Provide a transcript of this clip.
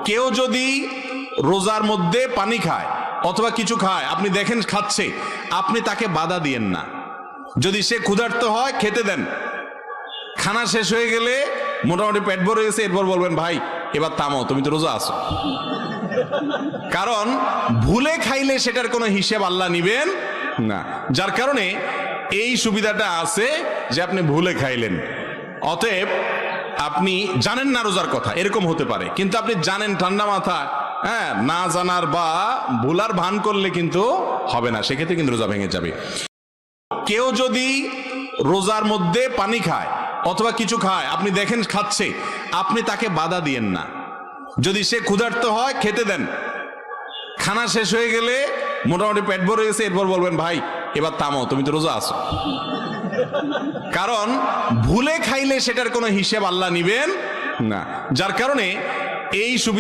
কেউ যদি রোজার মধ্যে পানি খায় অথবা কিছু খায়, আপনি দেখেন খাচ্ছে, আপনি তাকে বাধা দিয়েন না। যদি সে ক্ষুধার্ত হয় খেতে দেন। খানা শেষ হয়ে গেলে মোটামুটি পেট ভরে গেছে, এরপর বলবেন ভাই এবার থামো, তুমি তো রোজা আছো। কারণ ভুলে খাইলে সেটার কোনো হিসেব আল্লাহ নিবেন না। যার কারণে এই সুবিধাটা আছে যে আপনি ভুলে খাইলেন, অতএব আপনি জানেন না রোজার কথা, এরকম হতে পারে, কিন্তু আপনি জানেন ঠান্ডা মাথা, হ্যাঁ, না জানার বা ভুলার ভান করলে কিন্তু হবে না, সেক্ষেত্রে কিন্তু রোজা ভেঙে যাবে। কেউ যদি রোজার মধ্যে পানি খায় অথবা কিছু খায়, আপনি দেখেন খাচ্ছে, আপনি তাকে বাধা দিয়েন না। যদি সে ক্ষুধার্ত হয় খেতে দেন। খানা শেষ হয়ে গেলে মোটামুটি পেট ভরে গেছে, এরপর বলবেন ভাই এবার থামো, তুমি তো রোজা আছো। কারণ ভুলে খাইলে সেটার কোনো হিসেব আল্লাহ নিবেন না। যার কারণে এই সুবিধা